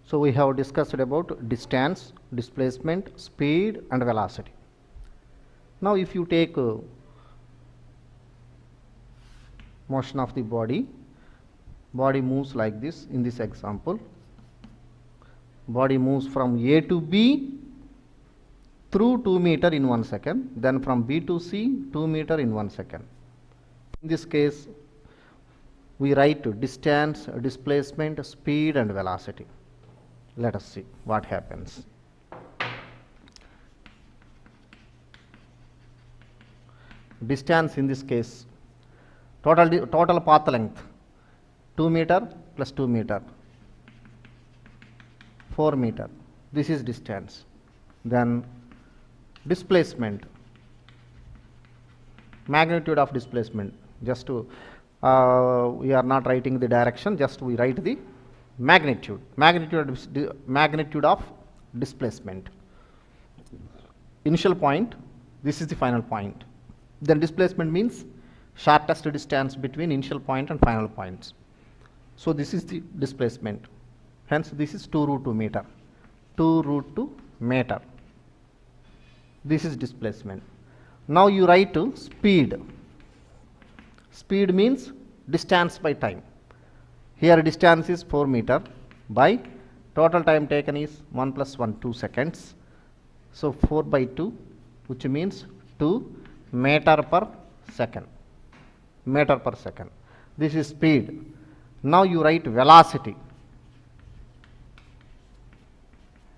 So we have discussed about distance, displacement, speed and velocity. Now if you take motion of the body moves like this. In this example, body moves from A to B through 2 meter in 1 second, then from B to C 2 meter in 1 second. In this case, we write distance, displacement, speed and velocity. Let us see what happens. Distance in this case, total path length 2 meter plus 2 meter, 4 meter. This is distance. Then displacement, magnitude of displacement. Just to we are not writing the direction, just we write the magnitude of displacement. Initial point, this is the final point. Then displacement means shortest distance between initial point and final points. So this is the displacement. Hence this is 2 root 2 meter. 2 root 2 meter. This is displacement. Now you write speed. Speed means distance by time. Here distance is 4 meter by total time taken is 1 plus 1, 2 seconds. So 4 by 2, which means 2 meter per second. Meter per second. This is speed. Now you write velocity.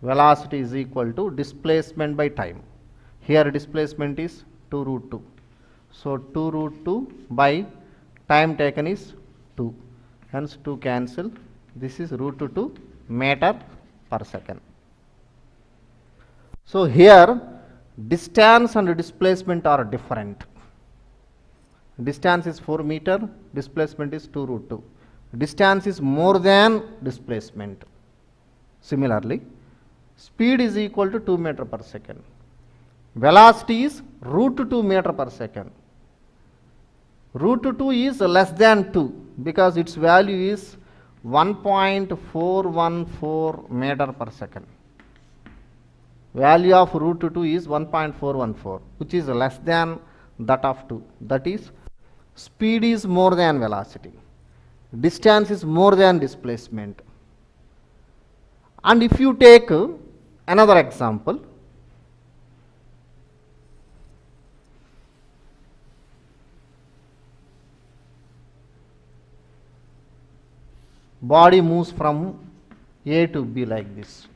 Velocity is equal to displacement by time. Here displacement is 2 root 2. So 2 root 2 by time taken is 2. Hence 2 cancel. This is root 2 meter per second. So here distance and displacement are different. Distance is 4 meter, displacement is 2 root 2. Distance is more than displacement. Similarly, speed is equal to 2 meter per second. Velocity is root 2 meter per second. Root 2 is less than 2 because its value is 1.414 meter per second. Value of root 2 is 1.414, which is less than that of 2. That is, speed is more than velocity. Distance is more than displacement. And if you take another example, body moves from A to B like this,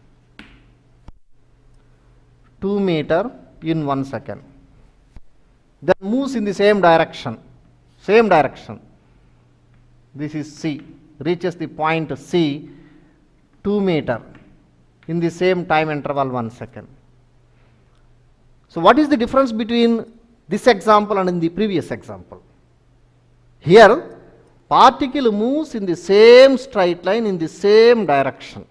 2 meter in 1 second. Then moves in the same direction. This is C, reaches the point C 2 meter in the same time interval 1 second. So what is the difference between this example and in the previous example? Here particle moves in the same straight line in the same direction,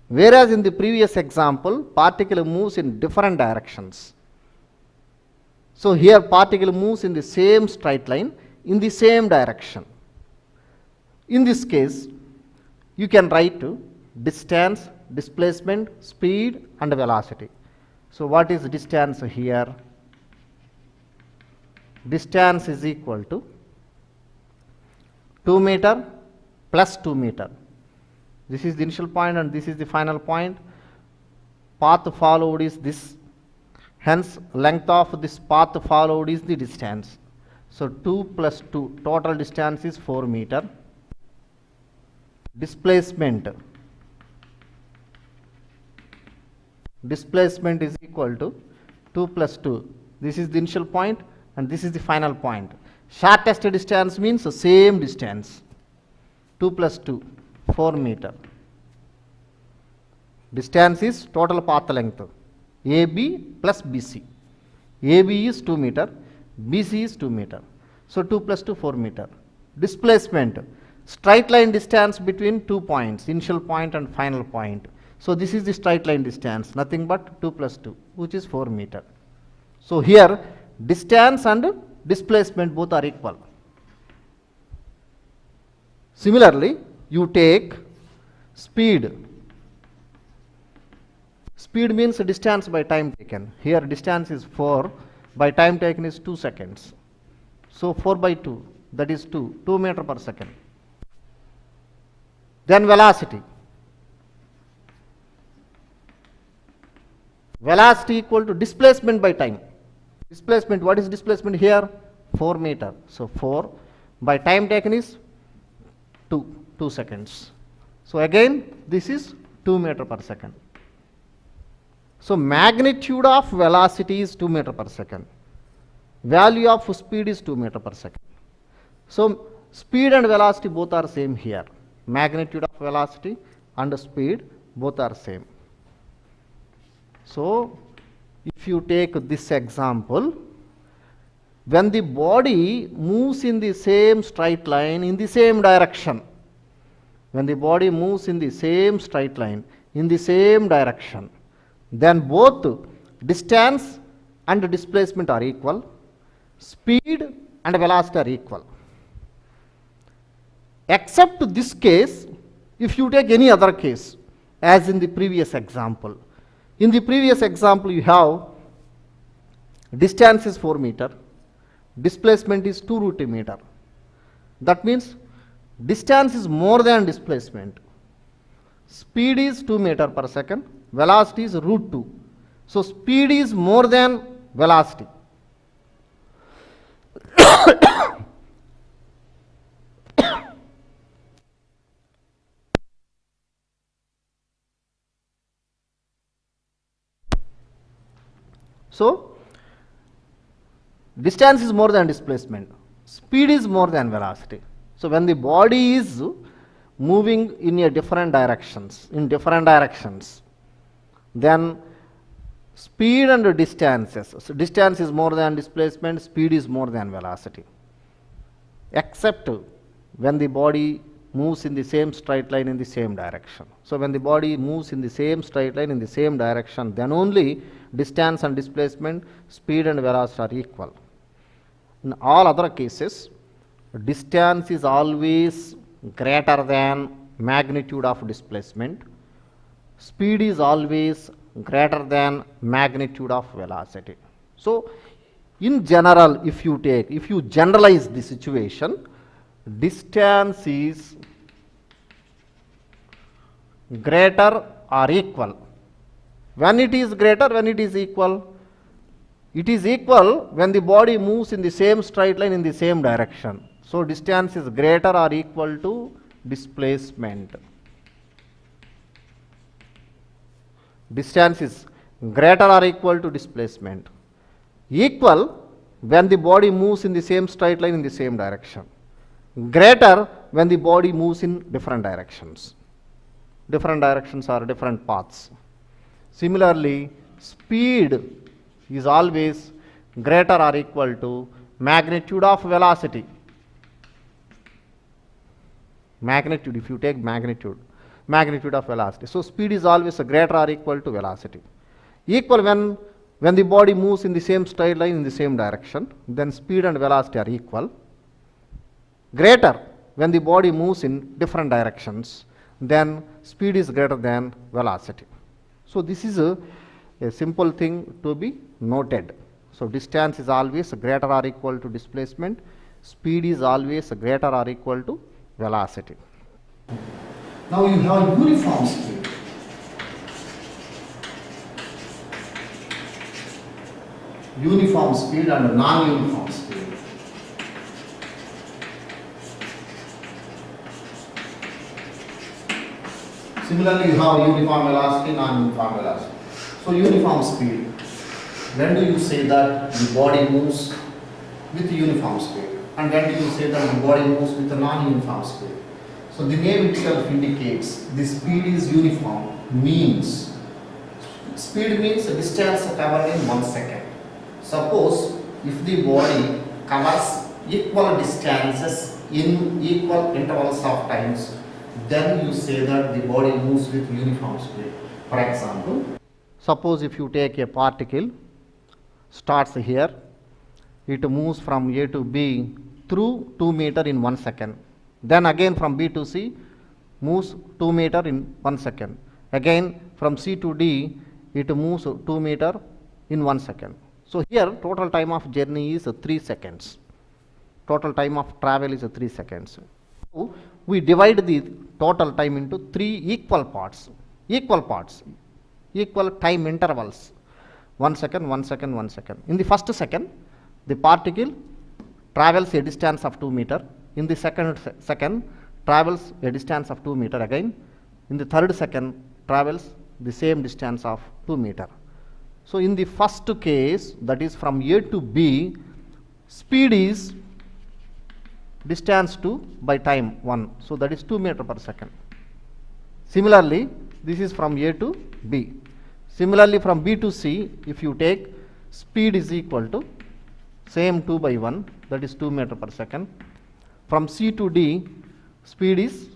whereas in the previous example particle moves in different directions. So here particle moves in the same straight line in the same direction. In this case, you can write distance, displacement, speed and velocity. So what is distance here? Distance is equal to 2 meter plus 2 meter. This is the initial point and this is the final point. Path followed is this. Hence, length of this path followed is the distance. So 2 plus 2, total distance is 4 meter. Displacement is equal to 2 plus 2. This is the initial point and this is the final point. Shortest distance means the same distance. 2 plus 2, 4 meter. Distance is total path length. AB plus BC. AB is 2 meter, BC is 2 meter. So 2 plus 2, 4 meter. Displacement, straight line distance between 2 points, initial point and final point. So this is the straight line distance, nothing but 2 plus 2, which is 4 meter. So here distance and displacement both are equal. Similarly, you take Speed. Speed means distance by time taken. Here distance is 4, by time taken is 2 seconds. So 4 by 2, that is 2 meter per second. Then velocity. Velocity equal to displacement by time. Displacement, what is displacement here? 4 meter. So 4 by time taken is 2 seconds. So again this is 2 meter per second. So magnitude of velocity is 2 meter per second. Value of speed is 2 meter per second. So speed and velocity both are same here. Magnitude of velocity and speed both are same. So if you take this example, when the body moves in the same straight line in the same direction, when the body moves in the same straight line in the same direction, then both distance and displacement are equal, speed and velocity are equal. Except this case, if you take any other case, as in the previous example. In the previous example, you have distance is 4 meter, displacement is 2 root meter. That means distance is more than displacement. Speed is 2 meter per second, velocity is root 2. So speed is more than velocity. So distance is more than displacement, speed is more than velocity. So when the body is moving in a different directions, then speed and distances. So distance is more than displacement, speed is more than velocity. Except when the body moves in the same straight line in the same direction. So when the body moves in the same straight line in the same direction, then only distance and displacement, speed and velocity are equal. In all other cases, distance is always greater than magnitude of displacement, speed is always greater than magnitude of velocity. So in general, if you generalize the situation, distance is greater or equal. When it is greater, when it is equal? It is equal when the body moves in the same straight line in the same direction. So distance is greater or equal to displacement. Distance is greater or equal to displacement. Equal when the body moves in the same straight line in the same direction. Greater when the body moves in different directions. Different directions are different paths. Similarly, speed is always greater or equal to magnitude of velocity. Magnitude, if you take magnitude of velocity. So speed is always greater or equal to velocity. Equal when the body moves in the same straight line in the same direction, then speed and velocity are equal. Greater when the body moves in different directions, then speed is greater than velocity. So this is a simple thing to be noted. So distance is always greater or equal to displacement, speed is always greater or equal to velocity. Now you have uniform speed. Uniform speed and non-uniform speed. Similarly, you have uniform velocity, non-uniform velocity. So uniform speed. When do you say that the body moves with uniform speed? And when do you say that the body moves with a non-uniform speed? So the name itself indicates the speed is uniform, means speed means distance covered in 1 second. Suppose if the body covers equal distances in equal intervals of times, then you say that the body moves with uniform speed. For example, suppose if you take a particle, starts here, it moves from A to B through 2 meter in 1 second. Then again from B to C, moves 2 meter in 1 second. Again from C to D it moves 2 meter in 1 second. So here total time of journey is 3 seconds. Total time of travel is 3 seconds. So we divide the total time into 3 equal time intervals. 1 second, 1 second, 1 second. In the first second, the particle travels a distance of 2 meter. In the second travels a distance of 2 meter again. In the third second travels the same distance of 2 meter. So in the first case, that is from A to B, speed is distance 2 by time 1. So that is 2 meter per second. Similarly, this is from A to B. Similarly, from B to C, if you take speed is equal to same 2 by 1, that is 2 meter per second. From C to D, speed is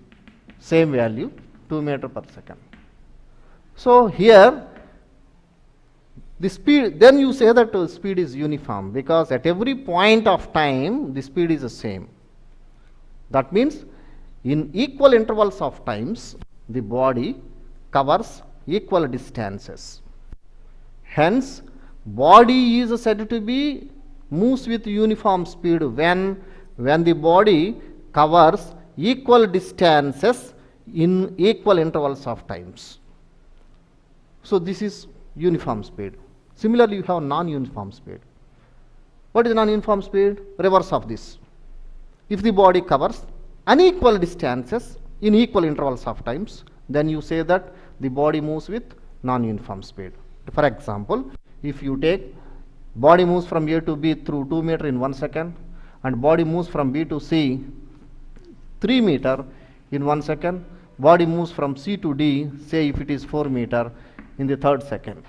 same value, 2 meter per second. So here the speed, then you say that speed is uniform, because at every point of time the speed is the same. That means in equal intervals of times the body covers equal distances. Hence body is said to be moves with uniform speed when the body covers equal distances in equal intervals of times. So this is uniform speed. Similarly, you have non-uniform speed. What is non-uniform speed? Reverse of this. If the body covers unequal distances in equal intervals of times, then you say that the body moves with non-uniform speed. For example, if you take body moves from A to B through 2 meter in 1 second, and body moves from B to C 3 meter in 1 second, body moves from C to D, say if it is 4 meter, in the third second.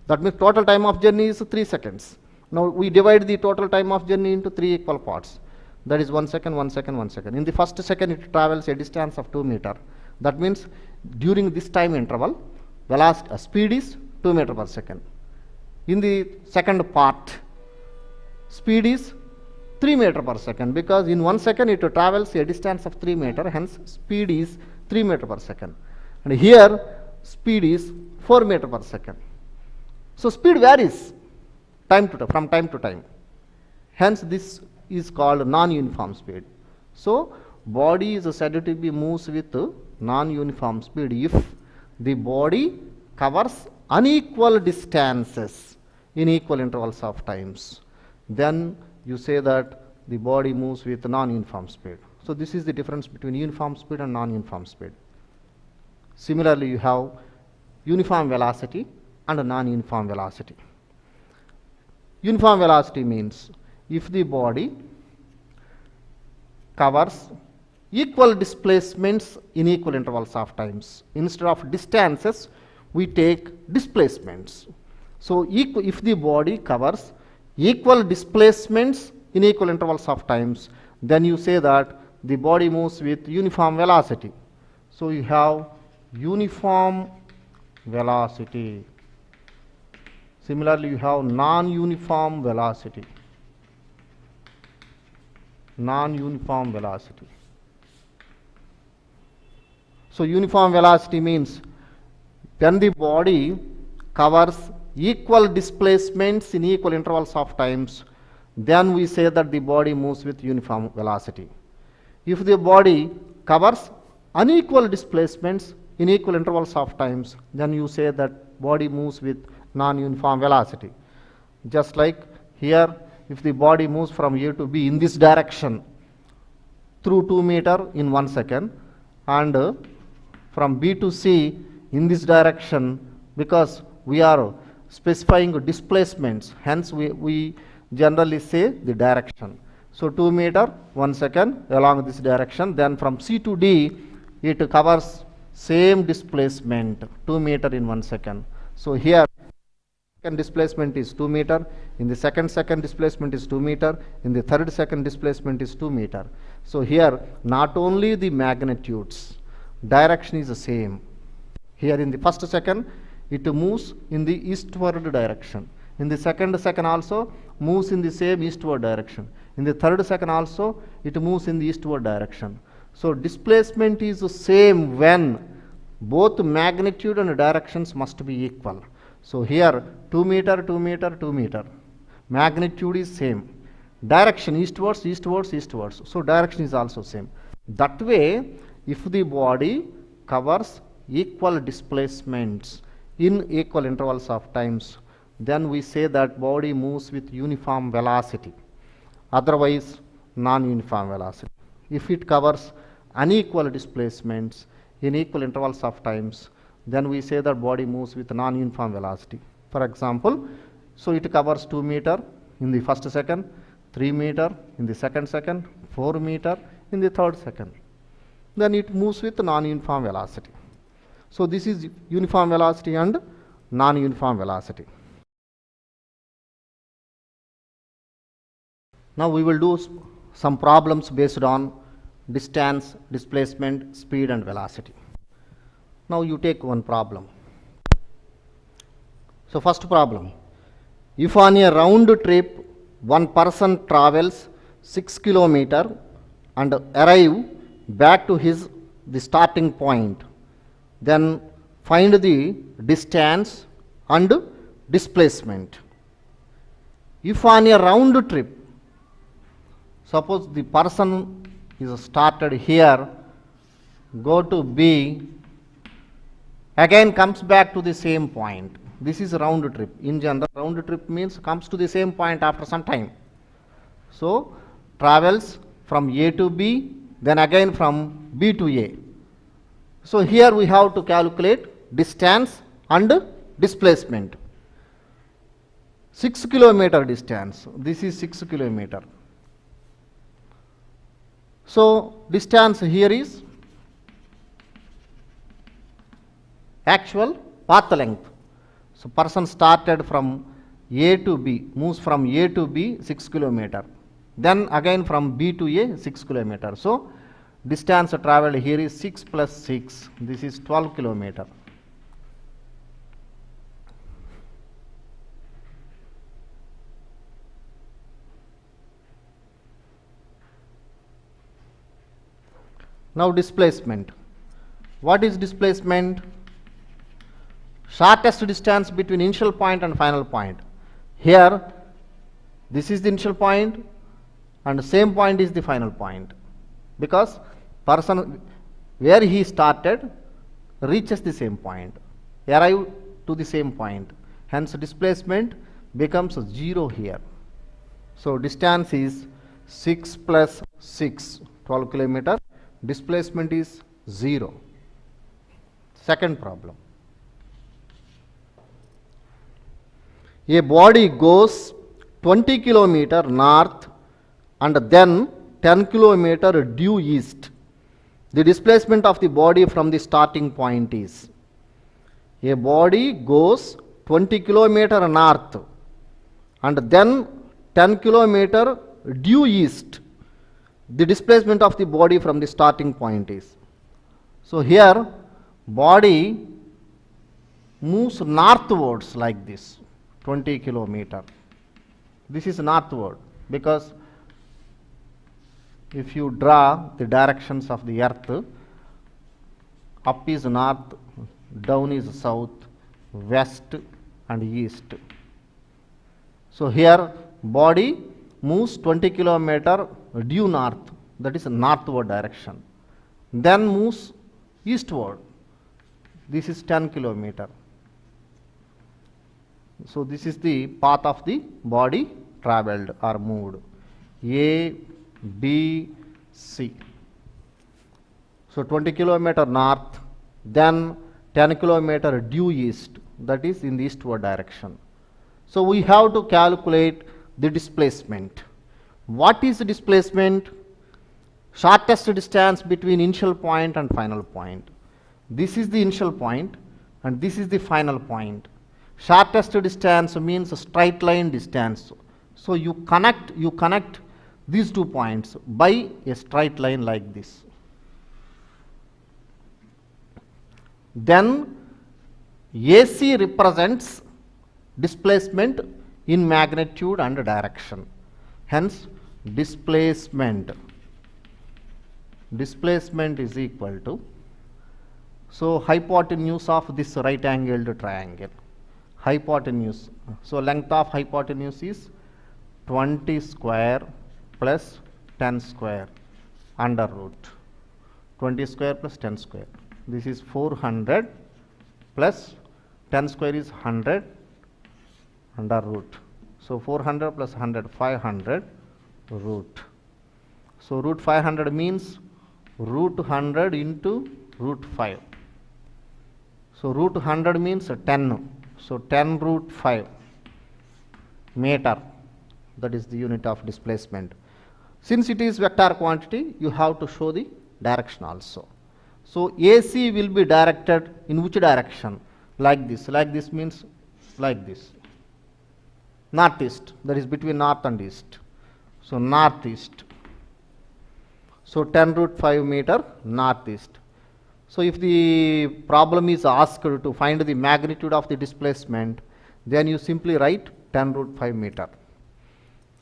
That means total time of journey is 3 seconds. Now we divide the total time of journey into 3 equal parts. That is 1 second, 1 second, 1 second. In the first second it travels a distance of 2 meter. That means during this time interval, velocity speed is 2 meter per second. In the second part, speed is 3 meter per second, because in 1 second it travels a distance of 3 meter, hence speed is 3 meter per second. And here speed is 4 meter per second. So speed varies from time to time. Hence this is called non-uniform speed. So body is said to be moves with non-uniform speed if the body covers unequal distances in equal intervals of times. Then you say that the body moves with non-uniform speed. So this is the difference between uniform speed and non-uniform speed. Similarly, you have uniform velocity and non-uniform velocity. Uniform velocity means if the body covers equal displacements in equal intervals of times. Instead of distances, we take displacements. So if the body covers equal displacements in equal intervals of times, then you say that the body moves with uniform velocity. So you have uniform velocity. Similarly, you have non-uniform velocity. Non-uniform velocity. So uniform velocity means when the body covers equal displacements in equal intervals of times, then we say that the body moves with uniform velocity. If the body covers unequal displacements in equal intervals of times, then you say that body moves with non-uniform velocity. Just like here, if the body moves from A to B in this direction through 2 meter in 1 second, and from B to C in this direction, because we are specifying displacements, hence we generally say the direction. So 2 meter 1 second along this direction, then from C to D it covers same displacement 2 meter in 1 second. So here second displacement is 2 meter, in the second displacement is 2 meter, in the third displacement is 2 meter. So here not only the magnitudes, direction is the same. Here in the first second it moves in the eastward direction. In the second also moves in the same eastward direction. In the third second also it moves in the eastward direction. So displacement is the same when both magnitude and directions must be equal. So here 2 meter, 2 meter, 2 meter. Magnitude is same. Direction eastwards, eastwards, eastwards. So direction is also same. That way, if the body covers equal displacements in equal intervals of times, then we say that body moves with uniform velocity. Otherwise, non-uniform velocity. If it covers unequal displacements in equal intervals of times, then we say that body moves with non-uniform velocity. For example, so it covers 2 meter in the first second, 3 meter in the second, 4 meter in the third second. Then it moves with non-uniform velocity. So this is uniform velocity and non-uniform velocity. Now we will do some problems based on distance, displacement, speed and velocity. Now you take one problem. So first problem, if on a round trip one person travels 6 kilometer and arrive back to the starting point, then find the distance and displacement. If on a round trip, suppose the person is started here, go to B, again comes back to the same point. This is round trip. In general, round trip means comes to the same point after some time. So travels from A to B, then again from B to A. So here we have to calculate distance and displacement. 6 kilometer distance. This is 6 kilometer. So distance here is actual path length. So person started from A to B, moves from A to B 6 kilometer. Then again from B to A 6 kilometer. So distance traveled here is 6 plus 6. This is 12 kilometer. Now displacement. What is displacement? Shortest distance between initial point and final point. Here this is the initial point and the same point is the final point, because person where he started reaches the same point, arrive to the same point, hence displacement becomes 0 here. So distance is 6 plus 6, 12 kilometer, displacement is 0. Second problem. A body goes 20 kilometer north and then 10 kilometer due east. The displacement of the body from the starting point is, a body goes 20 kilometer north and then 10 kilometer due east. The displacement of the body from the starting point is. So here body moves northwards like this, 20 kilometer. This is northward, because if you draw the directions of the earth, up is north, down is south, west and east. So here body moves 20 kilometer due north, that is northward direction, then moves eastward. This is 10 kilometer. So this is the path of the body travelled or moved, A, B, C. So 20 kilometer north, then 10 kilometer due east, that is in the eastward direction. So we have to calculate the displacement. What is the displacement? Shortest distance between initial point and final point. This is the initial point and this is the final point. Shortest distance means a straight line distance. So you connect these 2 points by a straight line like this. Then AC represents displacement in magnitude and direction. Hence displacement displacement is equal to, so hypotenuse of this right angled triangle, hypotenuse, so length of hypotenuse is 20 square plus 10 square under root, 20 square plus 10 square, this is 400 plus 10 square is 100 under root, so 400 plus 100 500 root, so root 500 means root 100 into root 5, so root 100 means 10, so 10 root 5 meter, that is the unit of displacement. Since it is vector quantity, you have to show the direction also. So AC will be directed in which direction? Like this means like this, northeast, that is between north and east, so northeast, so 10 root 5 meter northeast. So if the problem is asked to find the magnitude of the displacement, then you simply write 10 root 5 meter.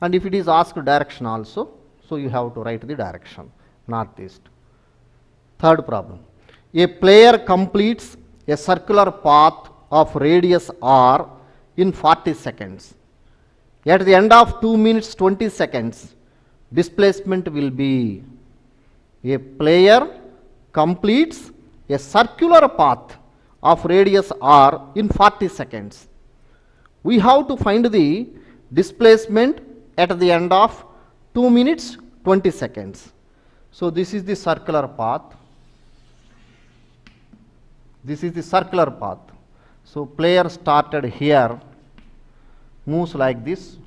And if it is asked direction also, so you have to write the direction, northeast. Third problem. A player completes a circular path of radius r in 40 seconds. At the end of 2 minutes 20 seconds, displacement will be, a player completes a circular path of radius r in 40 seconds. We have to find the displacement at the end of 2 minutes 20 seconds. So this is the circular path. This is the circular path. So player started here, moves like this,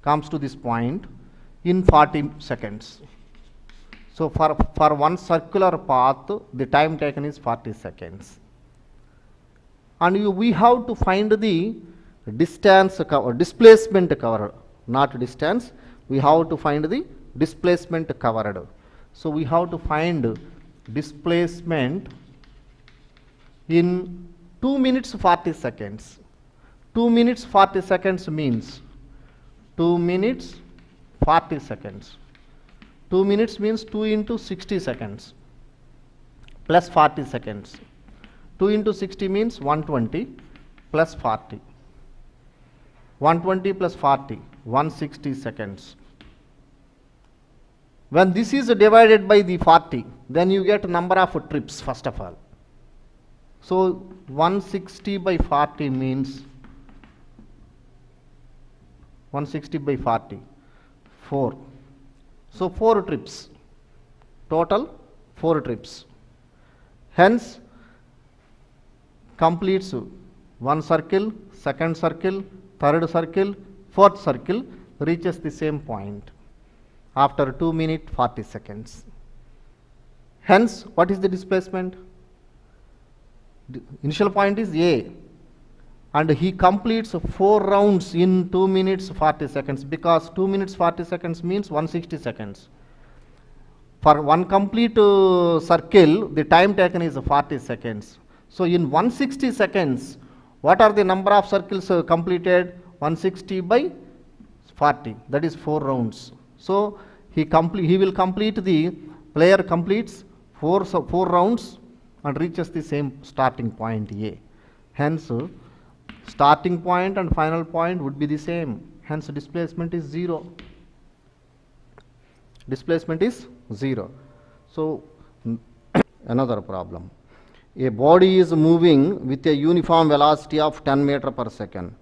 comes to this point in 40 seconds. So for one circular path, the time taken is 40 seconds. And we have to find the distance covered, displacement covered, not distance. We have to find the displacement covered. So we have to find displacement in 2 minutes 40 seconds. 2 minutes 40 seconds means 2 minutes 40 seconds. 2 minutes means 2 into 60 seconds plus 40 seconds. 2 into 60 means 120 plus 40. 120 plus 40, 160 seconds. When this is divided by the 40, then you get number of trips first of all. So 160 by 40 means 160 by 40, 4. So 4 trips, total 4 trips. Hence, completes one circle, second circle, third circle, fourth circle, reaches the same point after 2 minutes 40 seconds. Hence, what is the displacement? The initial point is A, and he completes 4 rounds in 2 minutes 40 seconds, because 2 minutes 40 seconds means 160 seconds. For one complete circle, the time taken is 40 seconds. So in 160 seconds, what are the number of circles completed? 160 by 40, that is 4 rounds. So he will complete, the player completes 4 rounds and reaches the same starting point A. Hence, starting point and final point would be the same. Hence, displacement is 0. Displacement is 0. So, another problem. A body is moving with a uniform velocity of 10 meter per second.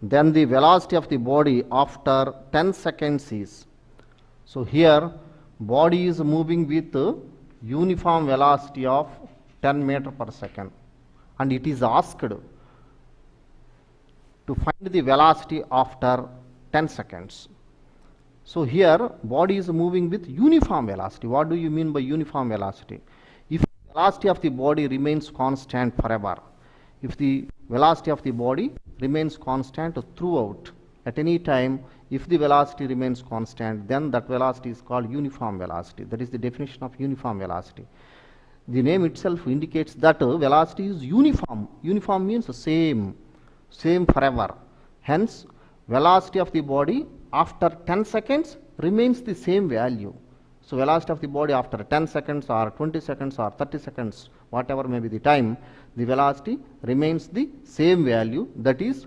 Then the velocity of the body after 10 seconds is. So, here body is moving with uniform velocity of 10 meter per second, and it is asked to find the velocity after 10 seconds. So here body is moving with uniform velocity. What do you mean by uniform velocity? If the velocity of the body remains constant forever, if the velocity of the body remains constant throughout, at any time, if the velocity remains constant, then that velocity is called uniform velocity. That is the definition of uniform velocity. The name itself indicates that velocity is uniform. Uniform means same forever. Hence, velocity of the body after 10 seconds remains the same value. So velocity of the body after 10 seconds or 20 seconds or 30 seconds, whatever may be the time, the velocity remains the same value, that is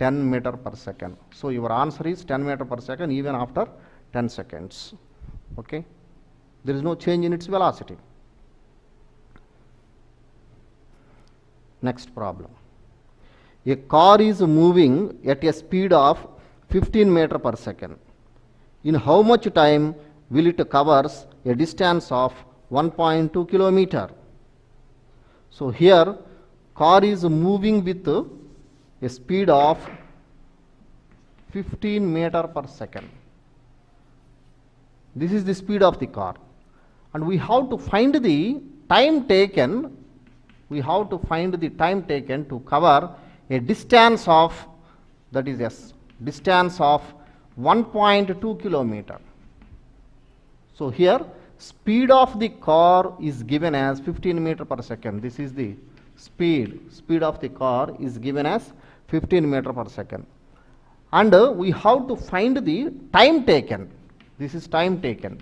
10 meter per second. So your answer is 10 meter per second even after 10 seconds. Okay? There is no change in its velocity. Next problem. A car is moving at a speed of 15 meter per second. In how much time will it covers a distance of 1.2 kilometer? So here car is moving with a speed of 15 meter per second. This is the speed of the car, and we have to find the time taken. We have to find the time taken to cover a distance of, that is yes, distance of 1.2 kilometer. So here speed of the car is given as 15 meter per second. This is the speed of the car is given as 15 meter per second, and we have to find the time taken. This is time taken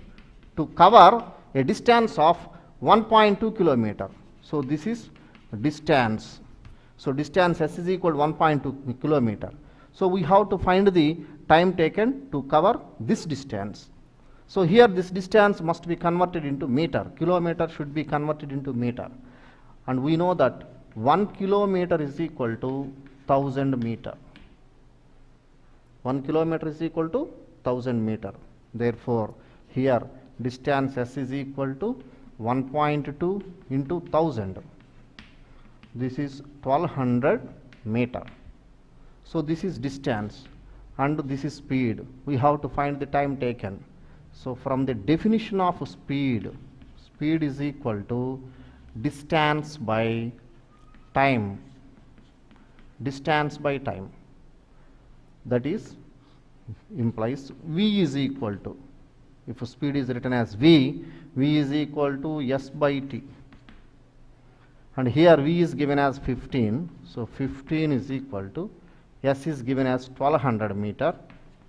to cover a distance of 1.2 kilometer. So this is distance. So distance S is equal to 1.2 kilometer. So we have to find the time taken to cover this distance. So here this distance must be converted into meter. Kilometer should be converted into meter. And we know that 1 kilometer is equal to 1000 meter. 1 kilometer is equal to 1000 meter. Therefore, here distance S is equal to 1.2 into 1000. This is 1200 meter. So this is distance and this is speed. We have to find the time taken. So from the definition of speed, speed is equal to distance by time. Distance by time. That is implies V is equal to, if speed is written as V is equal to S by T. And here V is given as 15. So 15 is equal to, S is given as 1200 meter,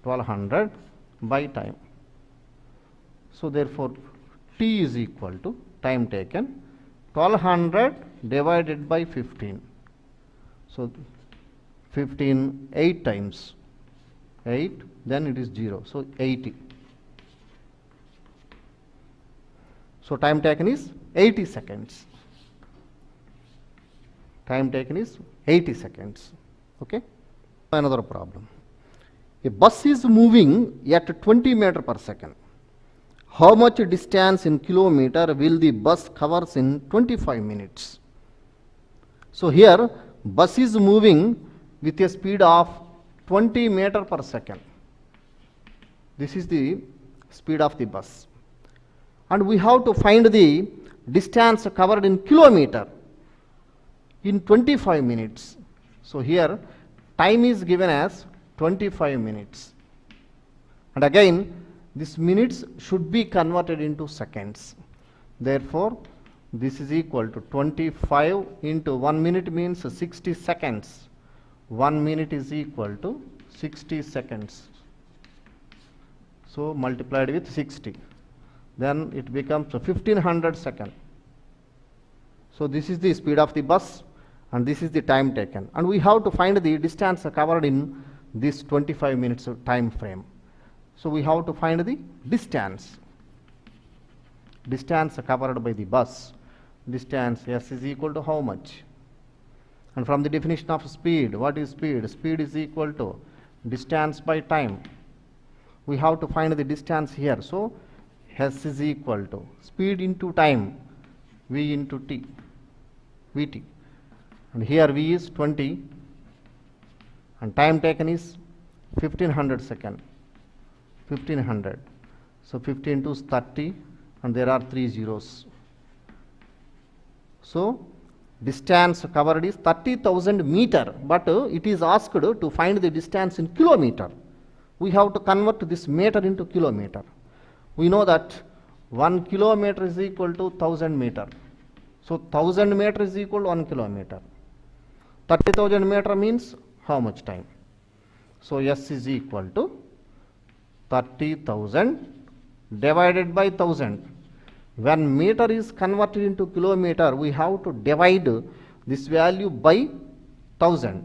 1200 by time. So therefore T is equal to time taken 1200 divided by 15. So 15 8 times 8, then it is 0. So 80. So time taken is 80 seconds. Time taken is 80 seconds. Okay. Another problem. A bus is moving at 20 meter per second. How much distance in kilometer will the bus covers in 25 minutes? So here bus is moving with a speed of 20 meter per second. This is the speed of the bus. And we have to find the distance covered in kilometer in 25 minutes. So here time is given as 25 minutes. And again this minutes should be converted into seconds. Therefore this is equal to 25 into 1 minute means 60 seconds. 1 minute is equal to 60 seconds. So multiplied with 60. Then it becomes 1500 seconds. So this is the speed of the bus and this is the time taken. And we have to find the distance covered in this 25 minutes of time frame. So we have to find the distance. Distance covered by the bus. Distance S is equal to how much? And from the definition of speed, what is speed? Speed is equal to distance by time. We have to find the distance here. So S is equal to speed into time, V into T, Vt. And here V is 20 and time taken is 1500 second. 1500. So 15 to 30 and there are 3 zeros. So distance covered is 30,000 meter, but it is asked to find the distance in kilometer. We have to convert this meter into kilometer. We know that 1 kilometer is equal to 1000 meter. So 1000 meter is equal to 1 kilometer. 30,000 meter means how much time? So S is equal to 30,000 divided by 1000. When meter is converted into kilometer, we have to divide this value by 1000.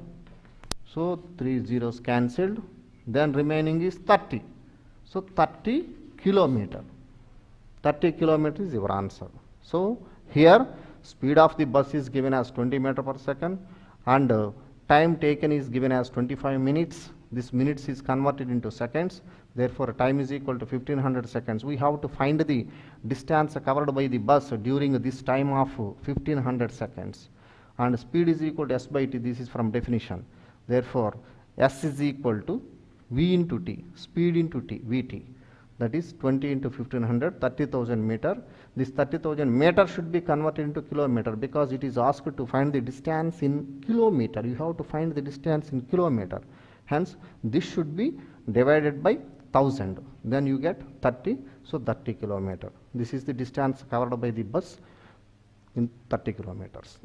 So 3 zeros cancelled, then remaining is 30. So 30 kilometer. 30 kilometer is your answer. So here speed of the bus is given as 20 meter per second, and time taken is given as 25 minutes. This minutes is converted into seconds. Therefore, time is equal to 1500 seconds. We have to find the distance covered by the bus during this time of 1500 seconds. And speed is equal to s by t. This is from definition. Therefore, s is equal to v into t, speed into t, vt. That is 20 into 1500, 30,000 meter. This 30,000 meter should be converted into kilometer, because it is asked to find the distance in kilometer. You have to find the distance in kilometer. Hence, this should be divided by 1000. Then you get 30. So 30 kilometer. This is the distance covered by the bus in 30 kilometers.